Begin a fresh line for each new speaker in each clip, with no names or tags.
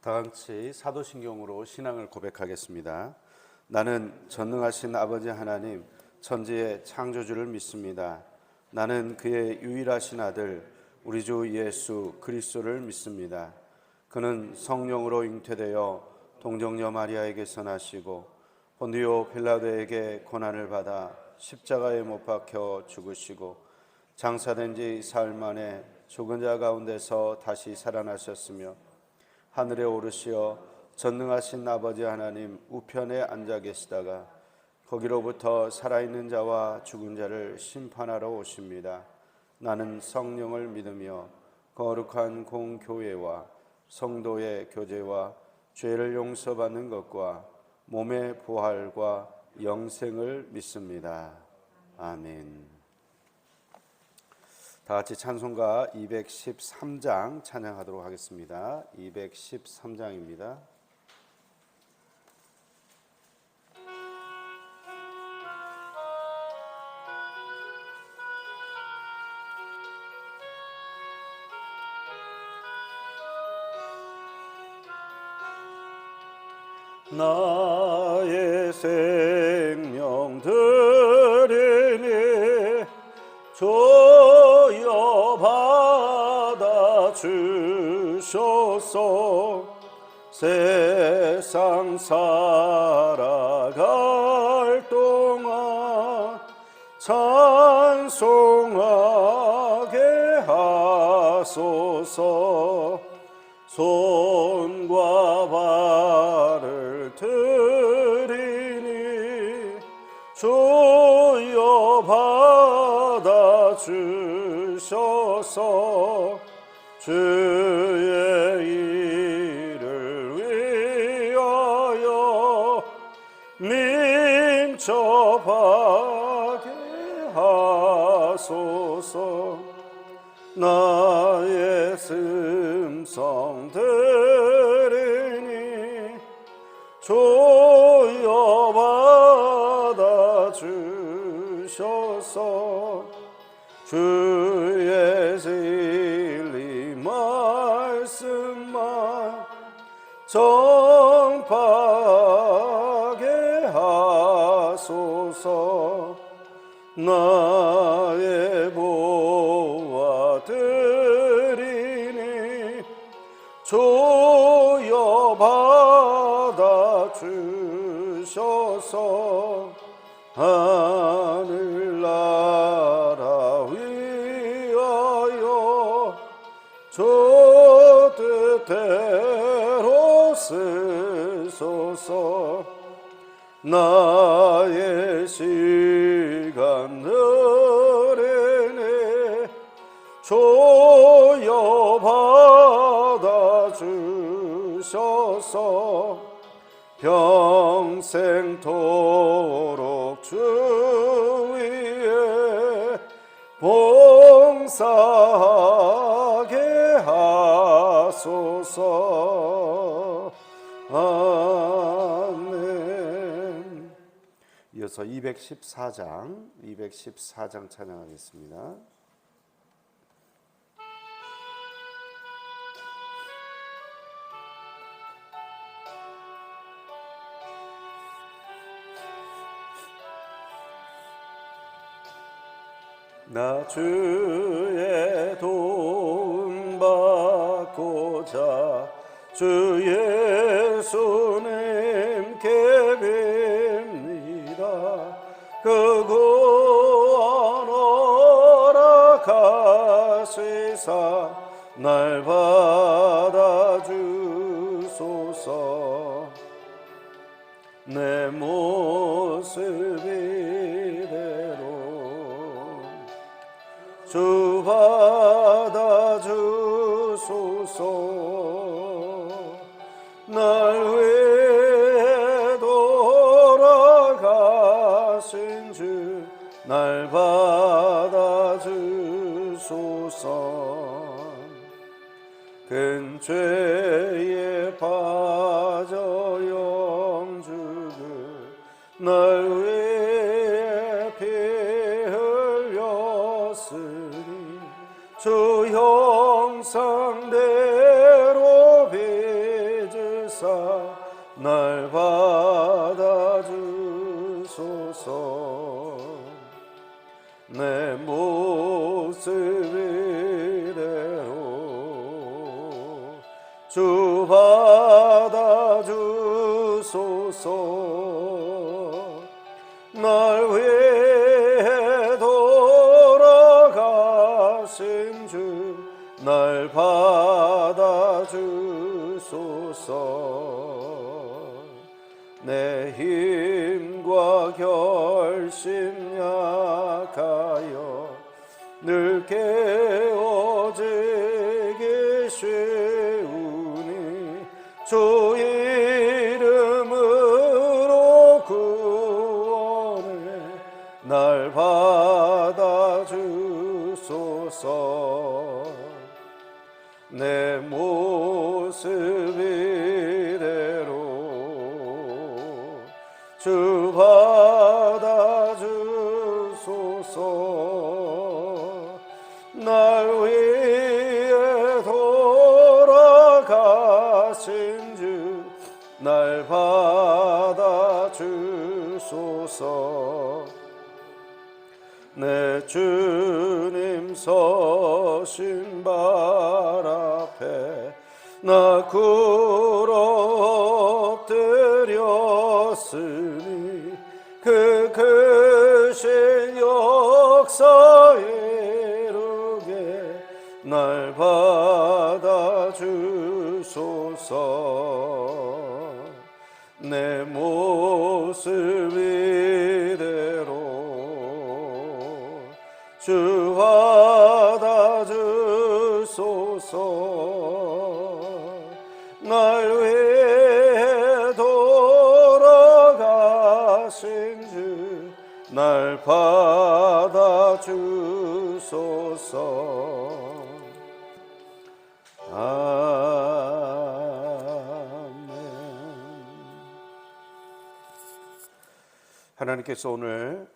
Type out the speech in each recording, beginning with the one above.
다 같이 사도신경으로 신앙을 고백하겠습니다. 나는 전능하신 아버지 하나님 천지의 창조주를 믿습니다. 나는 그의 유일하신 아들 우리 주 예수 그리스도를 믿습니다. 그는 성령으로 잉태되어 동정녀 마리아에게서 나시고 본디오 빌라도에게 고난을 받아 십자가에 못 박혀 죽으시고 장사된 지 사흘 만에 죽은 자 가운데서 다시 살아나셨으며 하늘에 오르시어 전능하신 아버지 하나님 우편에 앉아 계시다가 거기로부터 살아있는 자와 죽은 자를 심판하러 오십니다. 나는 성령을 믿으며 거룩한 공교회와 성도의 교제와 죄를 용서받는 것과 몸의 부활과 영생을 믿습니다. 아멘. 다 같이 찬송가 213장 찬양하도록 하겠습니다. 213장입니다. 나의 생명 드리니 주여 받아 주소서. 세상 살아갈 동안 찬송하게 하소서. 손과 발을 드리니 주여 받아 주셔서 주의 일을 위하여 민첩하게 하소서. 나의 심성 드리니 주여 받아 주셔서 주의 진리 말씀만 전파하게 하소서. 나의 보화 드리니 주여 받아 주셔서 하늘나라 위하여 주 뜻대로 쓰소서. 나의 시간 드리니 주여 받아 주셔서 평생토록 주 위에 봉사하게 하소서. 아멘. 이어서 214장 찬양하겠습니다. 나 주의 도움 받고자 주 예수님께 빕니다. 그 구원 허락하시사 날 받아 주소서. 내 모습 이대로 주 받아 주소서. 날 위해 돌아가신 주 날 받아 주소서. 큰 죄에 빠져 영주를 날 위해 피 흘렸으니 주 형상대로 빚을 하사 날 받아주소서. 내 모습 이대로 주 받아주소서. 날 위해 돌아가신 주 날 받아주소서. 내 힘과 결심 약하여 늘 깨어지기 쉬우니 주 이름으로 구원해 날 받아주소서. 내 모습 이대로 주 받아주소서. 날 위해 돌아가신 주 날 받아주소서. 내 주님 서신 발 앞에 나 굴어 엎드렸으니 그 크신 역사 이루게 날 받아주소서. 내 모습 이대로 주 받아주소서. 날 위해 돌아가신 주 날 받아주소서. 하나님께서 오늘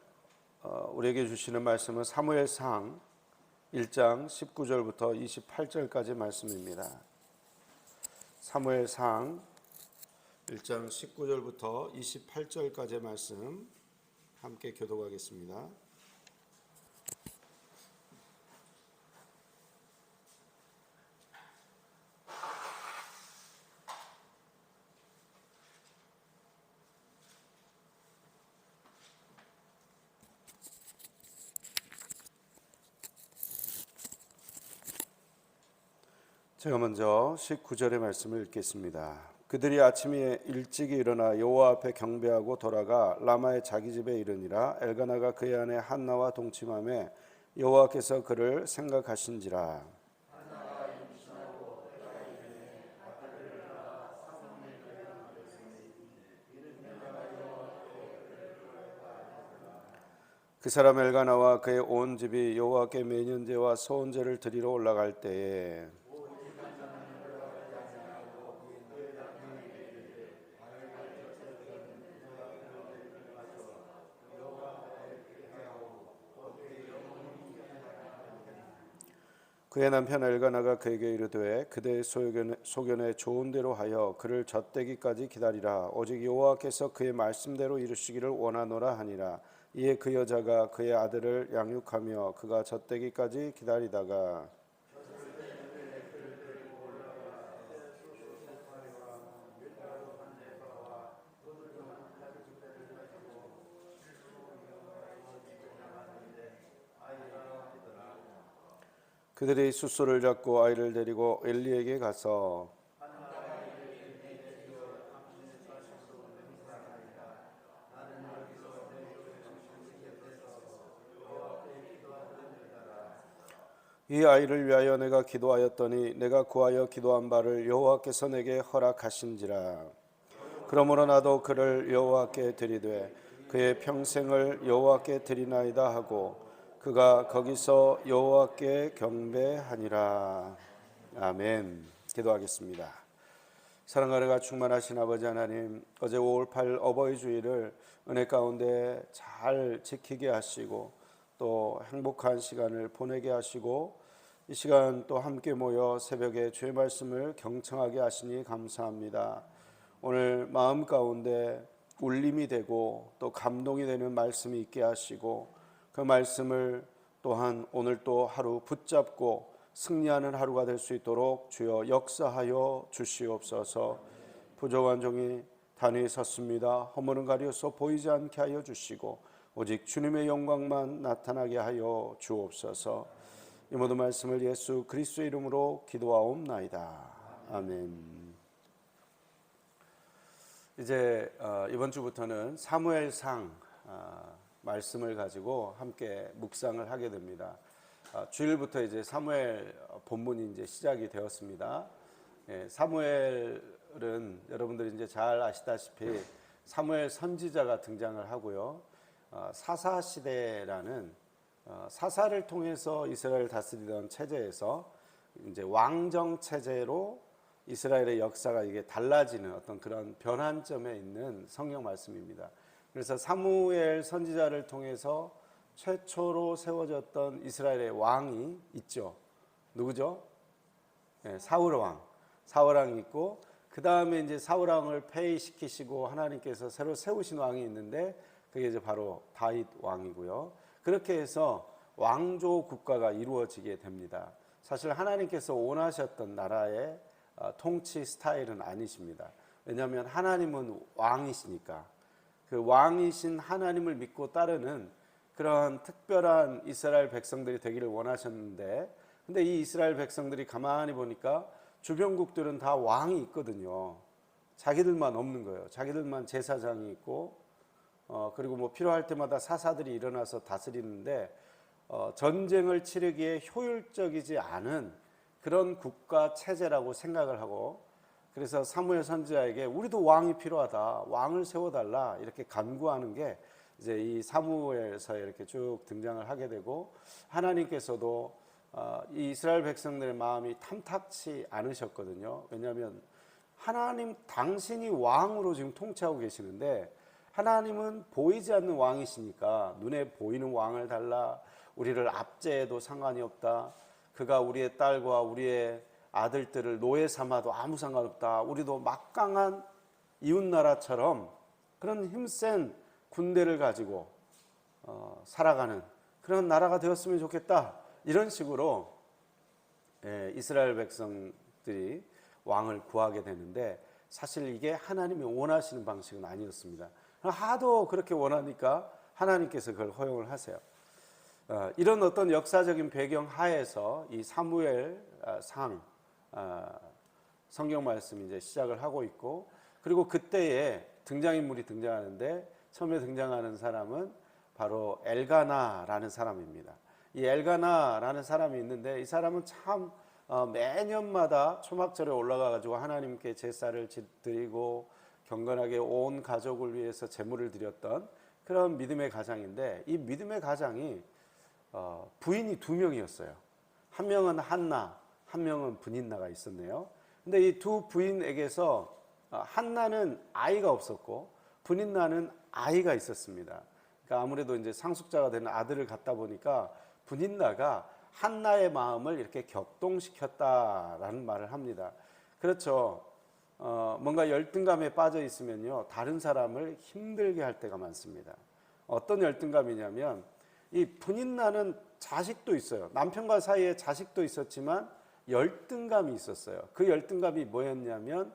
우리에게 주시는 말씀은 사무엘상 1장 19절부터 28절까지 말씀입니다. 사무엘상 1장 19절부터 28절까지 말씀 함께 교독하겠습니다. 제가 먼저 19절의 말씀을 읽겠습니다. 그들이 아침에 일찍이 일어나 여호와 앞에 경배하고 돌아가 라마의 자기 집에 이르니라. 엘가나가 그의 아내 한나와 동침하매 여호와께서 그를 생각하신지라. 그 사람 엘가나와 그의 온 집이 여호와께 매년제와 소원제를 드리러 올라갈 때에 그의 남편 엘가나가 그에게 이르되 그대의 소견에 좋은 대로 하여 그를 젖되기까지 기다리라. 오직 여호와께서 그의 말씀대로 이루시기를 원하노라 하니라. 이에 그 여자가 그의 아들을 양육하며 그가 젖되기까지 기다리다가 그들이 숫소를 잡고 아이를 데리고 엘리에게 가서 이 아이를 위하여 내가 기도하였더니 내가 구하여 기도한 바를 여호와께서 내게 허락하신지라. 그러므로 나도 그를 여호와께 드리되 그의 평생을 여호와께 드리나이다 하고 그가 거기서 여호와께 경배하니라. 아멘. 기도하겠습니다. 사랑하느라 충만하신 아버지 하나님, 어제 5월8일 어버이 주일을 은혜 가운데 잘 지키게 하시고 또 행복한 시간을 보내게 하시고 이 시간 또 함께 모여 새벽에 주의 말씀을 경청하게 하시니 감사합니다. 오늘 마음 가운데 울림이 되고 또 감동이 되는 말씀이 있게 하시고 그 말씀을 또한 오늘 또 하루 붙잡고 승리하는 하루가 될 수 있도록 주여 역사하여 주시옵소서. 부족한 종이 단위에 섰습니다. 허물은 가려서 보이지 않게 하여 주시고 오직 주님의 영광만 나타나게 하여 주옵소서. 이 모든 말씀을 예수 그리스도의 이름으로 기도하옵나이다. 아멘. 이제 이번 주부터는 사무엘상 말씀을 가지고 함께 묵상을 하게 됩니다. 주일부터 이제 사무엘 본문이 이제 시작이 되었습니다. 사무엘은 여러분들이 이제 잘 아시다시피 사무엘 선지자가 등장을 하고요. 사사 시대라는 사사를 통해서 이스라엘을 다스리던 체제에서 이제 왕정 체제로 이스라엘의 역사가 이게 달라지는 어떤 그런 변환점에 있는 성경 말씀입니다. 그래서 사무엘 선지자를 통해서 최초로 세워졌던 이스라엘의 왕이 있죠. 누구죠? 사울 왕. 사울 왕이 있고 그 다음에 이제 사울 왕을 폐위시키시고 하나님께서 새로 세우신 왕이 있는데 그게 이제 바로 다윗 왕이고요. 그렇게 해서 왕조 국가가 이루어지게 됩니다. 사실 하나님께서 원하셨던 나라의 통치 스타일은 아니십니다. 왜냐하면 하나님은 왕이시니까 그 왕이신 하나님을 믿고 따르는 그런 특별한 이스라엘 백성들이 되기를 원하셨는데 근데 이 이스라엘 백성들이 가만히 보니까 주변국들은 다 왕이 있거든요. 자기들만 없는 거예요. 자기들만 제사장이 있고 그리고 뭐 필요할 때마다 사사들이 일어나서 다스리는데 전쟁을 치르기에 효율적이지 않은 그런 국가 체제라고 생각을 하고 그래서 사무엘 선지자에게 우리도 왕이 필요하다. 왕을 세워달라. 이렇게 간구하는 게 이제 이 사무엘서에 이렇게 쭉 등장을 하게 되고 하나님께서도 이 이스라엘 백성들의 마음이 탐탁치 않으셨거든요. 왜냐하면 하나님 당신이 왕으로 지금 통치하고 계시는데 하나님은 보이지 않는 왕이시니까 눈에 보이는 왕을 달라. 우리를 압제해도 상관이 없다. 그가 우리의 딸과 우리의 아들들을 노예 삼아도 아무 상관없다. 우리도 막강한 이웃나라처럼 그런 힘센 군대를 가지고 살아가는 그런 나라가 되었으면 좋겠다. 이런 식으로 이스라엘 백성들이 왕을 구하게 되는데 사실 이게 하나님이 원하시는 방식은 아니었습니다. 하도 그렇게 원하니까 하나님께서 그걸 허용을 하세요. 이런 어떤 역사적인 배경 하에서 이 사무엘 상 성경 말씀이 이제 시작을 하고 있고 그리고 그때에 등장인물이 등장하는데 처음에 등장하는 사람은 바로 엘가나라는 사람입니다. 이 엘가나라는 사람이 있는데 이 사람은 참 매년마다 초막절에 올라가 가지고 하나님께 제사를 드리고 경건하게 온 가족을 위해서 제물을 드렸던 그런 믿음의 가장인데 이 믿음의 가장이 부인이 2명이었어요. 한 명은 한나, 한 명은 브닌나가 있었네요. 근데 이 두 부인에게서 한나는 아이가 없었고 브닌나는 아이가 있었습니다. 그러니까 아무래도 이제 상속자가 되는 아들을 갖다 보니까 브닌나가 한나의 마음을 이렇게 격동시켰다라는 말을 합니다. 그렇죠. 뭔가 열등감에 빠져 있으면요 다른 사람을 힘들게 할 때가 많습니다. 어떤 열등감이냐면 이 브닌나는 자식도 있어요. 남편과 사이에 자식도 있었지만 열등감이 있었어요. 그 열등감이 뭐였냐면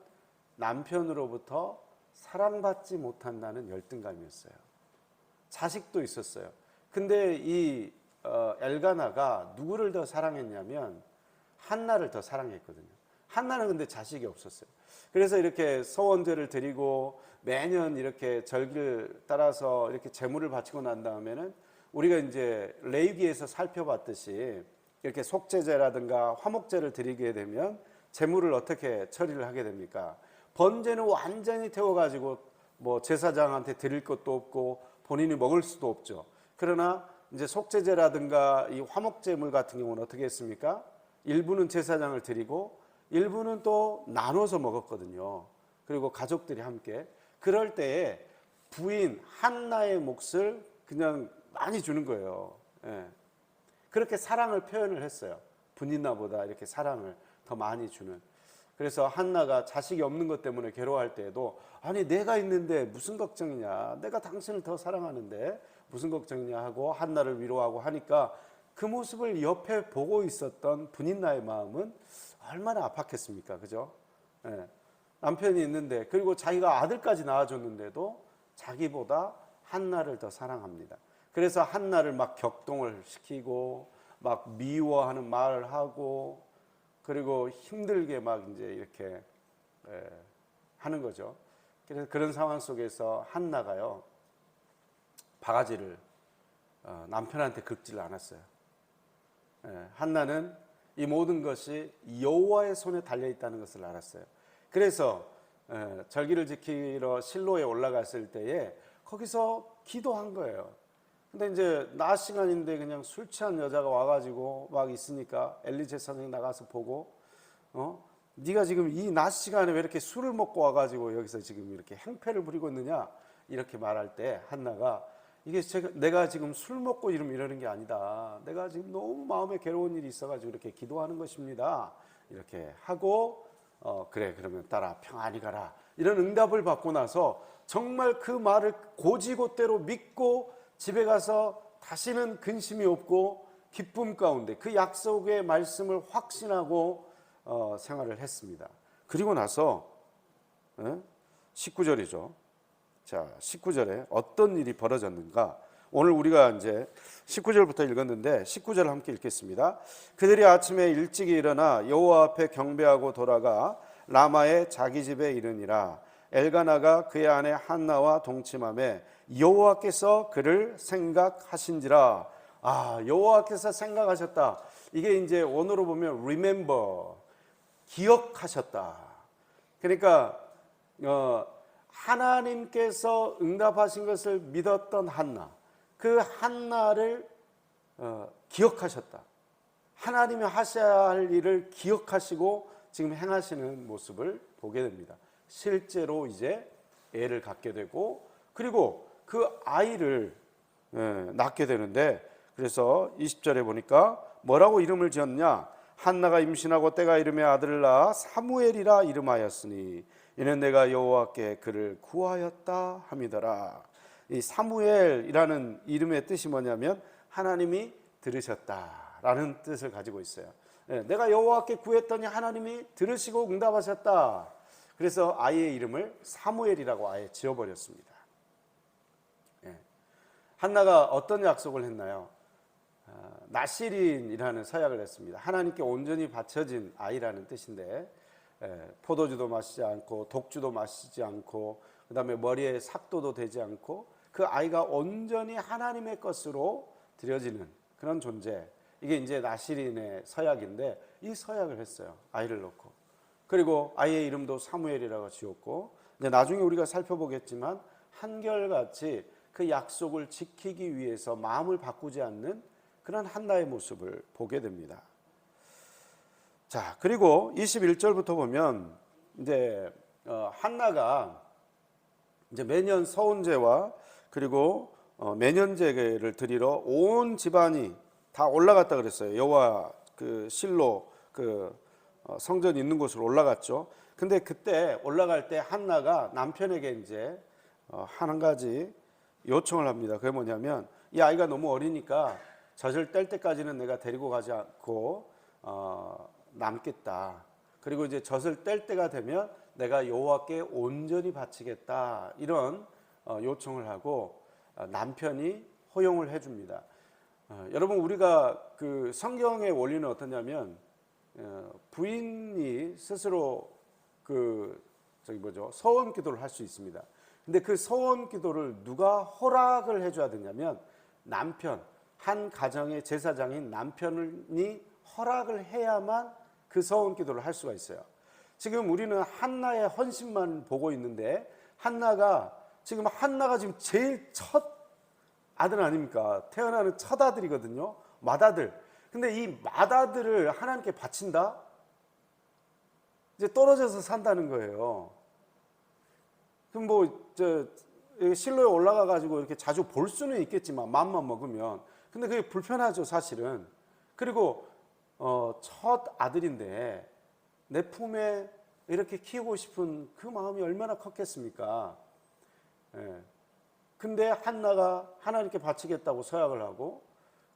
남편으로부터 사랑받지 못한다는 열등감이었어요. 자식도 있었어요. 근데 이 엘가나가 누구를 더 사랑했냐면 한나를 더 사랑했거든요. 한나는 근데 자식이 없었어요. 그래서 이렇게 서원제를 드리고 매년 이렇게 절기를 따라서 이렇게 제물을 바치고 난 다음에는 우리가 이제 레위기에서 살펴봤듯이 이렇게 속죄제라든가 화목제를 드리게 되면 제물을 어떻게 처리를 하게 됩니까? 번제는 완전히 태워가지고 뭐 제사장한테 드릴 것도 없고 본인이 먹을 수도 없죠. 그러나 이제 속죄제라든가 이 화목제물 같은 경우는 어떻게 했습니까? 일부는 제사장을 드리고 일부는 또 나눠서 먹었거든요. 그리고 가족들이 함께. 그럴 때에 부인 한나의 몫을 그냥 많이 주는 거예요. 예. 그렇게 사랑을 표현을 했어요. 분인나보다 이렇게 사랑을 더 많이 주는. 그래서 한나가 자식이 없는 것 때문에 괴로워할 때에도 아니 내가 있는데 무슨 걱정이냐, 내가 당신을 더 사랑하는데 무슨 걱정이냐 하고 한나를 위로하고 하니까 그 모습을 옆에 보고 있었던 분인나의 마음은 얼마나 아팠겠습니까, 그죠? 예. 남편이 있는데, 그리고 자기가 아들까지 낳아줬는데도 자기보다 한나를 더 사랑합니다. 그래서 한나를 막 격동을 시키고 막 미워하는 말을 하고, 그리고 힘들게 막 이제 이렇게 하는 거죠. 그래서 그런 상황 속에서 한나가요, 바가지를 남편한테 긁지를 않았어요. 한나는 이 모든 것이 여호와의 손에 달려 있다는 것을 알았어요. 그래서 절기를 지키러 실로에 올라갔을 때에 거기서 기도한 거예요. 근데 이제 낮 시간인데 그냥 술 취한 여자가 와가지고 막 있으니까 엘리제 선생이 나가서 보고, 네가 지금 이 낮 시간에 왜 이렇게 술을 먹고 와가지고 여기서 지금 이렇게 행패를 부리고 있느냐, 이렇게 말할 때 한나가 이게 내가 지금 술 먹고 이러는 게 아니다. 내가 지금 너무 마음에 괴로운 일이 있어가지고 이렇게 기도하는 것입니다. 이렇게 하고 그래 그러면 따라 평안히 가라, 이런 응답을 받고 나서 정말 그 말을 고지고대로 믿고 집에 가서 다시는 근심이 없고 기쁨 가운데 그 약속의 말씀을 확신하고 생활을 했습니다. 그리고 나서 19절이죠. 자, 19절에 어떤 일이 벌어졌는가? 오늘 우리가 이제 19절부터 읽었는데 19절을 함께 읽겠습니다. 그들이 아침에 일찍이 일어나 여호와 앞에 경배하고 돌아가 라마의 자기 집에 이르니라. 엘가나가 그의 아내 한나와 동침하매 여호와께서 그를 생각하신지라. 여호와께서 생각하셨다. 이게 이제 원어로 보면 remember, 기억하셨다. 그러니까 하나님께서 응답하신 것을 믿었던 한나, 그 한나를 기억하셨다. 하나님이 하셔야 할 일을 기억하시고 지금 행하시는 모습을 보게 됩니다. 실제로 이제 애를 갖게 되고, 그리고 그 아이를 낳게 되는데, 그래서 20절에 보니까 뭐라고 이름을 지었냐? 한나가 임신하고 때가 이름에 아들을 낳아 사무엘이라 이름하였으니 이는 내가 여호와께 그를 구하였다 함이더라. 이 사무엘이라는 이름의 뜻이 뭐냐면 하나님이 들으셨다라는 뜻을 가지고 있어요. 내가 여호와께 구했더니 하나님이 들으시고 응답하셨다. 그래서 아이의 이름을 사무엘이라고 아예 지어버렸습니다. 한나가 어떤 약속을 했나요? 나시린이라는 서약을 했습니다. 하나님께 온전히 바쳐진 아이라는 뜻인데, 포도주도 마시지 않고 독주도 마시지 않고 그 다음에 머리에 삭도도 되지 않고 그 아이가 온전히 하나님의 것으로 드려지는 그런 존재, 이게 이제 나시린의 서약인데, 이 서약을 했어요. 아이를 놓고. 그리고 아이의 이름도 사무엘이라고 지었고, 이제 나중에 우리가 살펴보겠지만 한결같이 그 약속을 지키기 위해서 마음을 바꾸지 않는 그런 한나의 모습을 보게 됩니다. 자, 그리고 21절부터 보면 이제 한나가 이제 매년 서온제와 그리고 매년제를 드리러 온 집안이 다 올라갔다 그랬어요. 여호와 그 실로 그 성전 있는 곳으로 올라갔죠. 근데 그때 올라갈 때 한나가 남편에게 이제 한 가지 요청을 합니다. 그게 뭐냐면, 이 아이가 너무 어리니까 젖을 뗄 때까지는 내가 데리고 가지 않고 남겠다. 그리고 이제 젖을 뗄 때가 되면 내가 여호와께 온전히 바치겠다. 이런 요청을 하고 남편이 허용을 해줍니다. 여러분, 우리가 그 성경의 원리는 어떠냐면, 부인이 스스로 그 서원 기도를 할 수 있습니다. 근데 그 서원 기도를 누가 허락을 해줘야 되냐면 남편, 한 가정의 제사장인 남편이 허락을 해야만 그 서원 기도를 할 수가 있어요. 지금 우리는 한나의 헌신만 보고 있는데, 한나가 지금 제일 첫 아들 아닙니까? 태어나는 첫 아들이거든요. 맏아들. 근데 이 맏아들을 하나님께 바친다? 이제 떨어져서 산다는 거예요. 그럼 실로에 올라가 가지고 이렇게 자주 볼 수는 있겠지만 맘만 먹으면, 근데 그게 불편하죠, 사실은. 그리고 첫 아들인데 내 품에 이렇게 키우고 싶은 그 마음이 얼마나 컸겠습니까? 예. 근데 한나가 하나님께 바치겠다고 서약을 하고,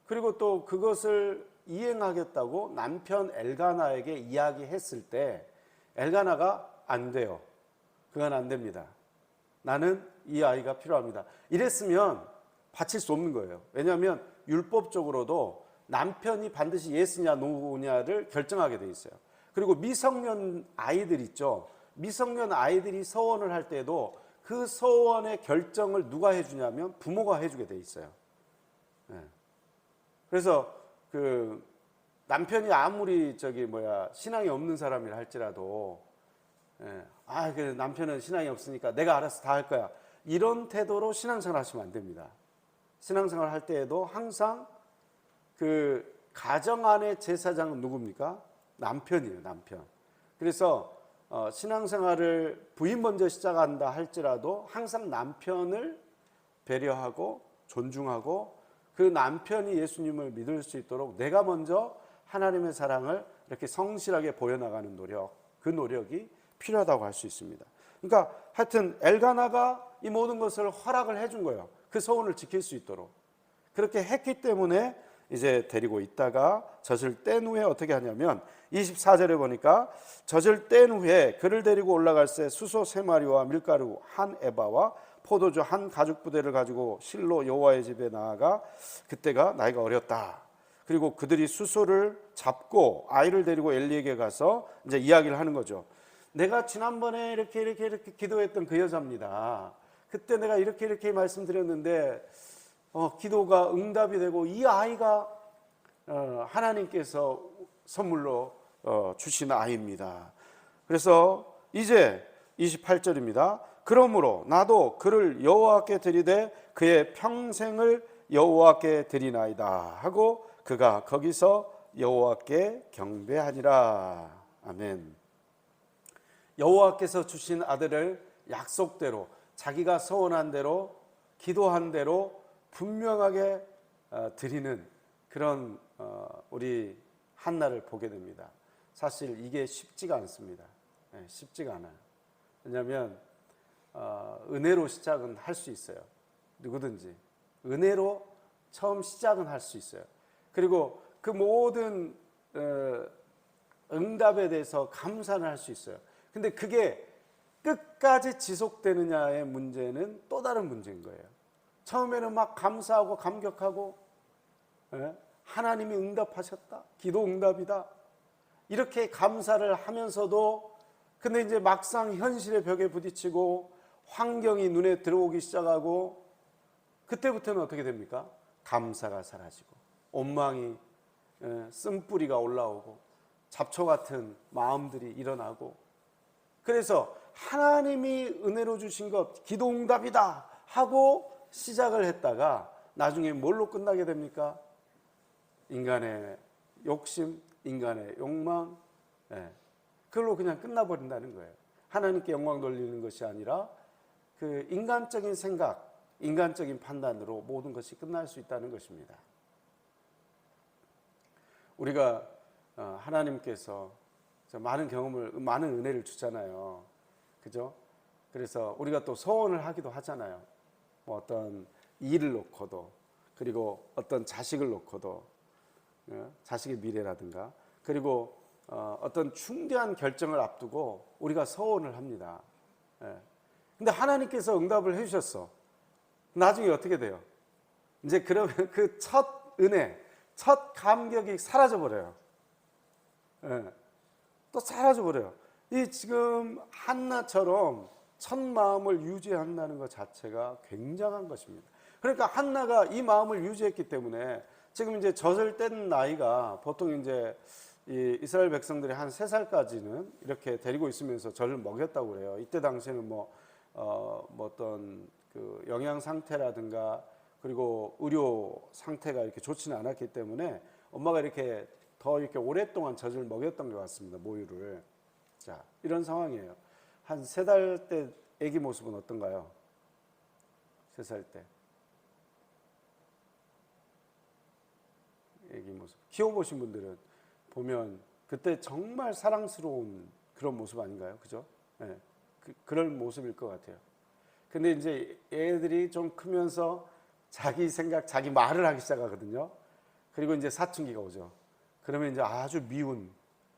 그리고 또 그것을 이행하겠다고 남편 엘가나에게 이야기했을 때 엘가나가 안 돼요. 그건 안 됩니다. 나는 이 아이가 필요합니다. 이랬으면 바칠 수 없는 거예요. 왜냐하면 율법적으로도 남편이 반드시 예스냐 노냐를 결정하게 돼 있어요. 그리고 미성년 아이들 있죠. 미성년 아이들이 서원을 할 때도 그 서원의 결정을 누가 해주냐면 부모가 해주게 돼 있어요. 네. 그래서 그 남편이 아무리 신앙이 없는 사람이라 할지라도, 그 남편은 신앙이 없으니까 내가 알아서 다 할 거야, 이런 태도로 신앙생활 하시면 안 됩니다. 신앙생활 할 때에도 항상 그 가정 안의 제사장은 누굽니까? 남편이에요, 남편. 그래서 신앙생활을 부인 먼저 시작한다 할지라도 항상 남편을 배려하고 존중하고 그 남편이 예수님을 믿을 수 있도록 내가 먼저 하나님의 사랑을 이렇게 성실하게 보여나가는 노력, 그 노력이 필요하다고 할 수 있습니다. 그러니까 하여튼 엘가나가 이 모든 것을 허락을 해준 거예요. 그 소원을 지킬 수 있도록. 그렇게 했기 때문에 이제 데리고 있다가 젖을 뗀 후에 어떻게 하냐면 24절에 보니까 젖을 뗀 후에 그를 데리고 올라갈새 수소 3마리와 밀가루 한 에바와 포도주 한 가죽 부대를 가지고 실로 여호와의 집에 나아가 그때가 나이가 어렸다. 그리고 그들이 수소를 잡고 아이를 데리고 엘리에게 가서 이제 이야기를 하는 거죠. 내가 지난번에 이렇게 기도했던 그 여자입니다. 그때 내가 이렇게 말씀드렸는데 기도가 응답이 되고 이 아이가 하나님께서 선물로 주신 아이입니다. 그래서 이제 28절입니다. 그러므로 나도 그를 여호와께 드리되 그의 평생을 여호와께 드리나이다 하고 그가 거기서 여호와께 경배하니라. 아멘. 여호와께서 주신 아들을 약속대로 자기가 소원한 대로 기도한 대로 분명하게 드리는 그런 우리 한나를 보게 됩니다. 사실 이게 쉽지가 않습니다. 쉽지가 않아요. 왜냐하면 은혜로 시작은 할 수 있어요. 누구든지 은혜로 처음 시작은 할 수 있어요. 그리고 그 모든 응답에 대해서 감사는 할 수 있어요. 근데 그게 끝까지 지속되느냐의 문제는 또 다른 문제인 거예요. 처음에는 막 감사하고 감격하고 하나님이 응답하셨다, 기도 응답이다, 이렇게 감사를 하면서도 근데 이제 막상 현실의 벽에 부딪히고 환경이 눈에 들어오기 시작하고 그때부터는 어떻게 됩니까? 감사가 사라지고 원망이 쓴뿌리가 올라오고 잡초 같은 마음들이 일어나고, 그래서 하나님이 은혜로 주신 것 기도 응답이다 하고 시작을 했다가 나중에 뭘로 끝나게 됩니까? 인간의 욕심, 인간의 욕망, 그걸로 그냥 끝나버린다는 거예요. 하나님께 영광 돌리는 것이 아니라 그 인간적인 생각, 인간적인 판단으로 모든 것이 끝날 수 있다는 것입니다. 우리가 하나님께서 많은 경험을, 많은 은혜를 주잖아요. 그죠? 그래서 우리가 또 소원을 하기도 하잖아요. 뭐 어떤 일을 놓고도, 그리고 어떤 자식을 놓고도, 자식의 미래라든가, 그리고 어떤 중대한 결정을 앞두고 우리가 소원을 합니다. 근데 하나님께서 응답을 해주셨어. 나중에 어떻게 돼요? 이제 그러면 그 첫 은혜, 첫 감격이 사라져 버려요. 또 사라져 버려요. 이 지금 한나처럼 첫 마음을 유지한다는 것 자체가 굉장한 것입니다. 그러니까 한나가 이 마음을 유지했기 때문에 지금 이제 젖을 뗀 나이가 보통 이제 이 이스라엘 백성들이 한 3살까지는 이렇게 데리고 있으면서 젖을 먹였다고 그래요. 이때 당시에는 뭐 어떤 그 영양 상태라든가 그리고 의료 상태가 이렇게 좋지는 않았기 때문에 엄마가 이렇게 더 이렇게 오랫동안 젖을 먹였던 것 같습니다. 모유를. 자, 이런 상황이에요. 한 3달 때 아기 모습은 어떤가요? 3살 때 아기 모습 키워보신 분들은 보면 그때 정말 사랑스러운 그런 모습 아닌가요? 그죠? 예, 그런 모습일 것 같아요. 근데 이제 애들이 좀 크면서 자기 생각, 자기 말을 하기 시작하거든요. 그리고 이제 사춘기가 오죠. 그러면 이제 아주 미운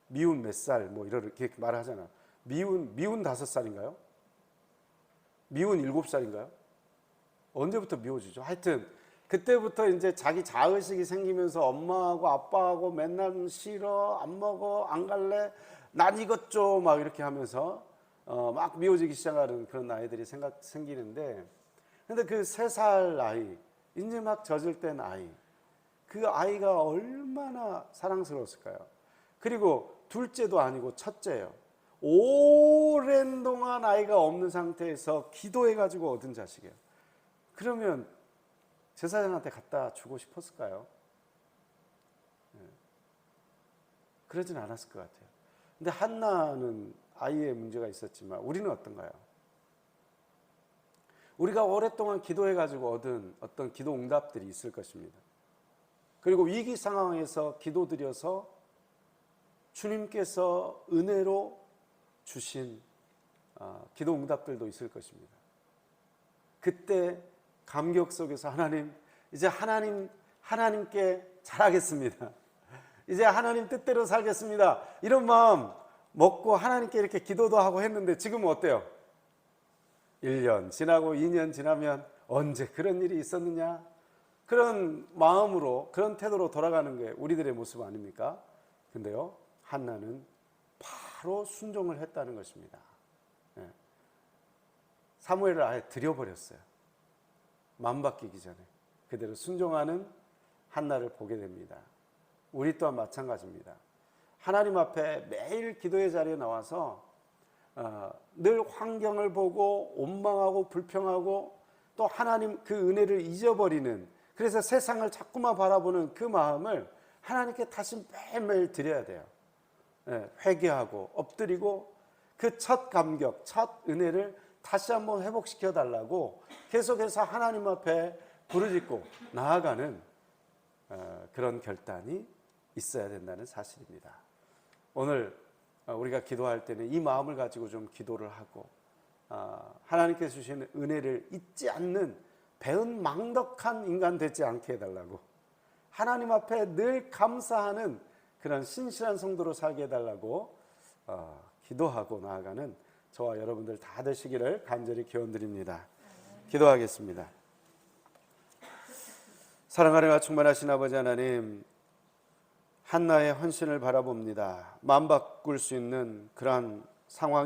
몇 살, 뭐 이렇게 말하잖아. 미운 5살인가요? 미운 7살인가요? 언제부터 미워지죠? 하여튼 그때부터 이제 자기 자의식이 생기면서 엄마하고 아빠하고 맨날 싫어, 안 먹어, 안 갈래, 난 이것 줘, 막 이렇게 하면서 막 미워지기 시작하는 그런 아이들이 생기는데, 근데 그 3살 아이, 이제 막 젖을 땐 아이, 그 아이가 얼마나 사랑스러웠을까요? 그리고 둘째도 아니고 첫째예요. 오랜 동안 아이가 없는 상태에서 기도해가지고 얻은 자식이에요. 그러면 제사장한테 갖다 주고 싶었을까요? 그러진 않았을 것 같아요. 근데 한나는 아이의 문제가 있었지만 우리는 어떤가요? 우리가 오랫동안 기도해가지고 얻은 어떤 기도 응답들이 있을 것입니다. 그리고 위기 상황에서 기도드려서 주님께서 은혜로 주신 기도 응답들도 있을 것입니다. 그때 감격 속에서 이제 하나님께 잘하겠습니다. 이제 하나님 뜻대로 살겠습니다. 이런 마음 먹고 하나님께 이렇게 기도도 하고 했는데 지금은 어때요? 1년 지나고 2년 지나면 언제 그런 일이 있었느냐? 그런 마음으로, 그런 태도로 돌아가는 게 우리들의 모습 아닙니까? 근데요, 한나는 바로 순종을 했다는 것입니다. 사무엘을 아예 들여버렸어요. 마음 바뀌기 전에 그대로 순종하는 한나를 보게 됩니다. 우리 또한 마찬가지입니다. 하나님 앞에 매일 기도의 자리에 나와서 늘 환경을 보고 원망하고 불평하고 또 하나님 그 은혜를 잊어버리는, 그래서 세상을 자꾸만 바라보는 그 마음을 하나님께 다시 매일매일 드려야 돼요. 회개하고 엎드리고 그 첫 감격, 첫 은혜를 다시 한번 회복시켜 달라고 계속해서 하나님 앞에 부르짖고 나아가는 그런 결단이 있어야 된다는 사실입니다. 오늘 우리가 기도할 때는 이 마음을 가지고 좀 기도를 하고 하나님께서 주시는 은혜를 잊지 않는 배은망덕한 인간 되지 않게 해달라고, 하나님 앞에 늘 감사하는 그런 신실한 성도로 살게 해달라고 기도하고 나아가는 저와 여러분들 다 되시기를 간절히 기원드립니다. 기도하겠습니다. 사랑하는 충만하신 아버지 하나님, 한나의 헌신을 바라봅니다. 마음 바꿀 수 있는 그러한 상황